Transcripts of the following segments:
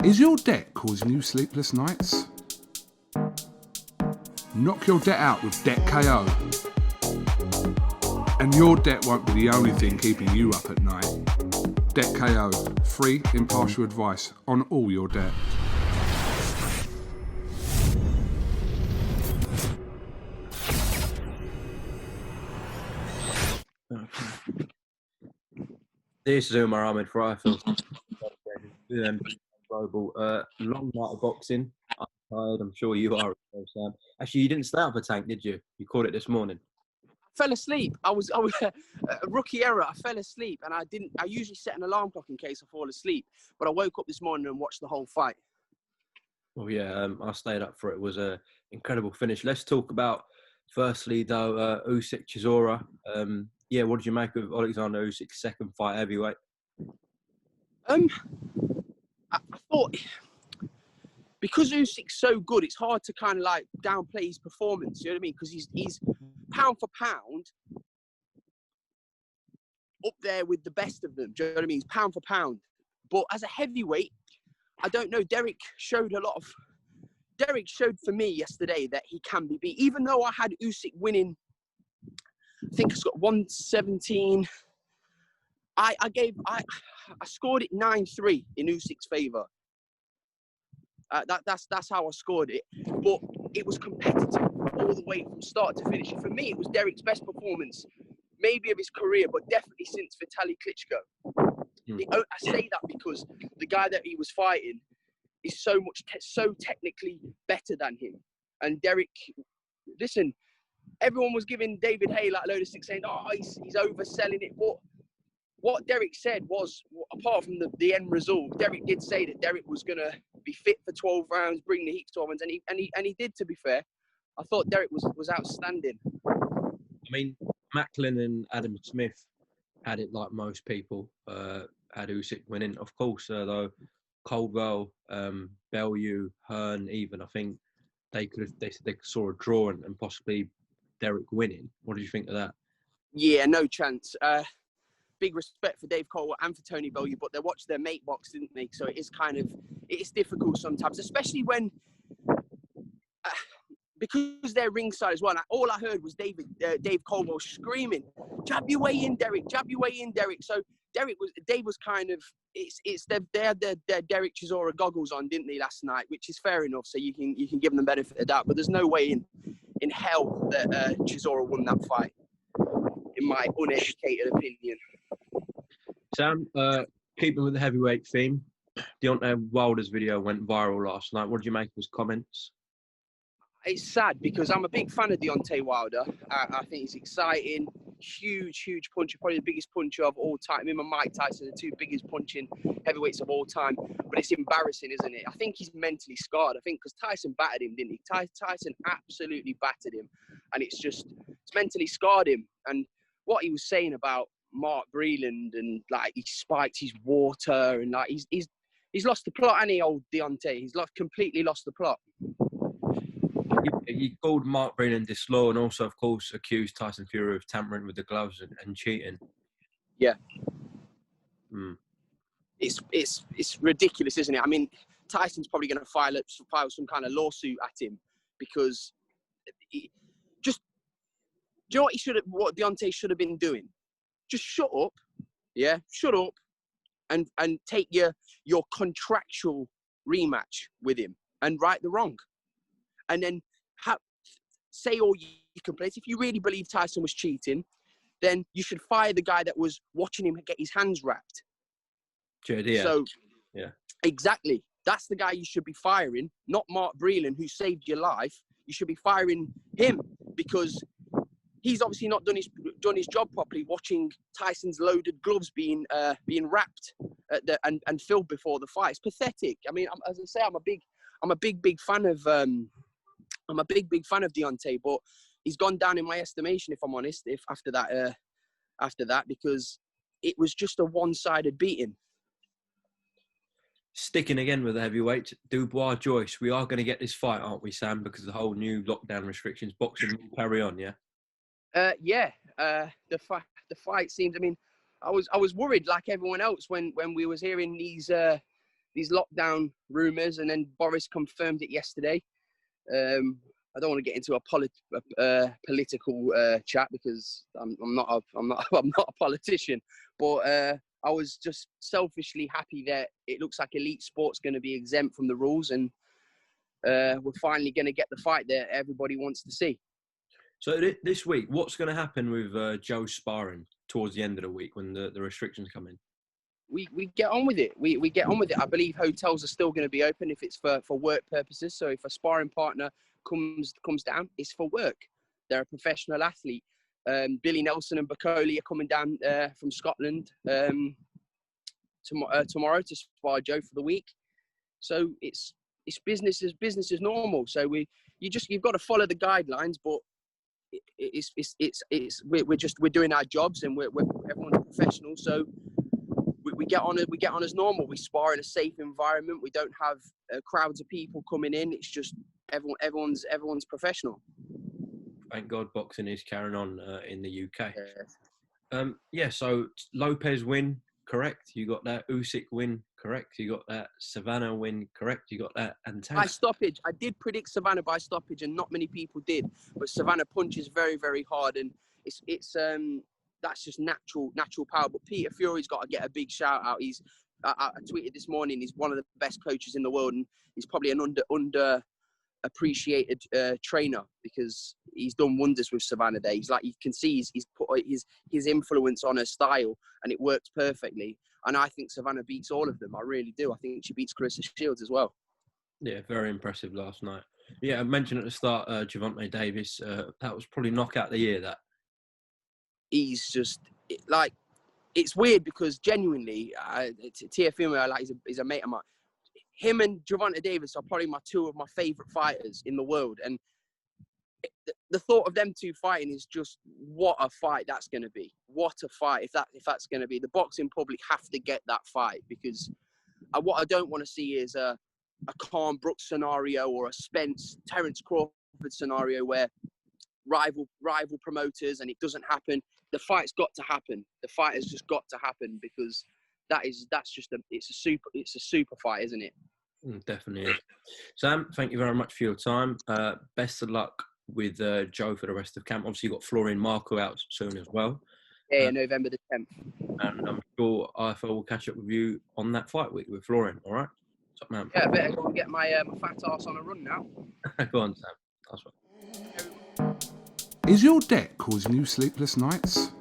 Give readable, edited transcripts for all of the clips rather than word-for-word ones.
Is your debt causing you sleepless nights? Knock your debt out with Debt KO. And your debt won't be the only thing keeping you up at night. Debt KO, free, impartial advice on all your debt. This is UMAR AHMED for iFilms. Global. Long night of boxing. I'm tired. I'm sure you are, Sam. Actually, you didn't stay up a tank, did you? You caught it this morning. I fell asleep. I was rookie error. I fell asleep, and I usually set an alarm clock in case I fall asleep, but I woke up this morning and watched the whole fight. Oh yeah, I stayed up for it. It was an incredible finish. Let's talk about firstly though Usyk Chisora. Yeah, what did you make of Alexander Usyk's second fight heavyweight? I thought because Usyk's so good, it's hard to kind of like downplay his performance. You know what I mean? Because he's pound for pound up there with the best of them. Do you know what I mean? He's pound for pound. But as a heavyweight, I don't know. Derek showed for me yesterday that he can be beat. Even though I had Usyk winning, I think it's got 117. I scored it 9-3 in Usyk's favour. That's how I scored it. But it was competitive all the way from start to finish. For me, it was Derek's best performance, maybe of his career, but definitely since Vitaly Klitschko. I say that because the guy that he was fighting is so technically better than him. And Derek, listen, everyone was giving David Hay like a load of sticks, saying, "Oh, he's overselling it." But what Derek said was, apart from the end result, Derek did say that Derek was gonna be fit for 12 rounds, bring the heat to 12 rounds, and he did. To be fair, I thought Derek was outstanding. I mean, Macklin and Adam Smith had it like most people. Had Usyk winning, of course. Though Caldwell, Bellew, Hearn, even I think they saw a draw and possibly Derek winning. What did you think of that? Yeah, no chance. Big respect for Dave Caldwell and for Tony Bellew, but they watched their mate box, didn't they? So it is difficult sometimes, especially when because they're ringside as well. All I heard was Dave Caldwell screaming, "Jab your way in, Derek! Jab your way in, Derek!" So Dave was kind of they had their Derek Chisora goggles on, didn't they, last night? Which is fair enough. So you can give them the benefit of that, but there's no way in hell that Chisora won that fight, in my uneducated opinion. Sam, keeping with the heavyweight theme, Deontay Wilder's video went viral last night. What did you make of his comments? It's sad because I'm a big fan of Deontay Wilder. I think he's exciting, huge puncher, probably the biggest puncher of all time. Him and Mike Tyson are the two biggest punching heavyweights of all time. But it's embarrassing, isn't it? I think he's mentally scarred. I think because Tyson battered him, didn't he? Tyson absolutely battered him. And it's mentally scarred him. And what he was saying about Mark Breland and like he spiked his water and like he's lost the plot, hasn't he, old Deontay? He's completely lost the plot. He called Mark Breland disloyal and also, of course, accused Tyson Fury of tampering with the gloves and cheating. Yeah. It's ridiculous, isn't it? I mean, Tyson's probably going to file some kind of lawsuit at him because do you know what Deontay should have been doing? Just shut up, yeah? Shut up and take your contractual rematch with him and right the wrong. And then say all your complaints. If you really believe Tyson was cheating, then you should fire the guy that was watching him get his hands wrapped. Yeah. So, yeah, exactly. That's the guy you should be firing, not Mark Breland, who saved your life. You should be firing him because he's obviously not done his job properly. Watching Tyson's loaded gloves being wrapped and filled before the fight, it's pathetic. I mean, as I say, I'm a big fan of Deontay, but he's gone down in my estimation, if I'm honest. If after that, because it was just a one-sided beating. Sticking again with the heavyweight, Dubois Joyce. We are going to get this fight, aren't we, Sam? Because of the whole new lockdown restrictions, boxing will carry on, yeah. The fight seems. I mean, I was worried like everyone else when we was hearing these lockdown rumours, and then Boris confirmed it yesterday. I don't want to get into a political chat because I'm not a politician, but I was just selfishly happy that it looks like elite sport's going to be exempt from the rules, and we're finally going to get the fight that everybody wants to see. So this week, what's going to happen with Joe sparring towards the end of the week when the restrictions come in? We get on with it. We get on with it. I believe hotels are still going to be open if it's for work purposes. So if a sparring partner comes down, it's for work. They're a professional athlete. Billy Nelson and Bacoli are coming down from Scotland tomorrow to spar Joe for the week. So it's business as normal. So you've got to follow the guidelines, but we're doing our jobs, and we're everyone's professional. So we get on as normal. We spar in a safe environment. We don't have crowds of people coming in. It's just everyone's professional. Thank God boxing is carrying on in the UK. So Lopez win, correct? You got that. Usyk win, correct? You got that. Savannah win, correct? You got that. And by stoppage. I did predict Savannah by stoppage, and not many people did. But Savannah punches very, very hard, and it's that's just natural power. But Peter Fury's got to get a big shout out. I tweeted this morning, he's one of the best coaches in the world, and he's probably an appreciated trainer, because he's done wonders with Savannah there. He's like, you can see he's put his influence on her style, and it works perfectly. And I think Savannah beats all of them. I really do. I think she beats Clarissa Shields as well. Yeah, very impressive last night. Yeah, I mentioned at the start, Deontay Davis. That was probably knockout of the year. That he's just like, it's weird because genuinely, Teofimo, like, he's a mate of mine. Him and Gervonta Davis are probably two of my favourite fighters in the world. And the thought of them two fighting is just, what a fight that's going to be. What a fight if that's going to be. The boxing public have to get that fight, because what I don't want to see is a Khan Brooks scenario or a Terence Crawford scenario where rival promoters and it doesn't happen. The fight's got to happen. The fight has just got to happen, because it's a super fight, isn't it? Definitely is. Sam, thank you very much for your time. Best of luck with Joe for the rest of camp. Obviously, you've got Florian Marco out soon as well. Yeah, November the 10th. And I'm sure IFL will catch up with you on that fight week with Florian, all right? Top man. Yeah, I better go and get my fat ass on a run now. Go on, Sam. That's right. Is your debt causing you sleepless nights?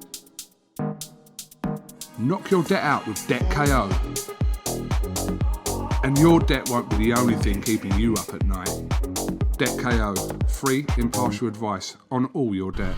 Knock your debt out with Debt KO. And your debt won't be the only thing keeping you up at night. Debt KO, free impartial advice on all your debt.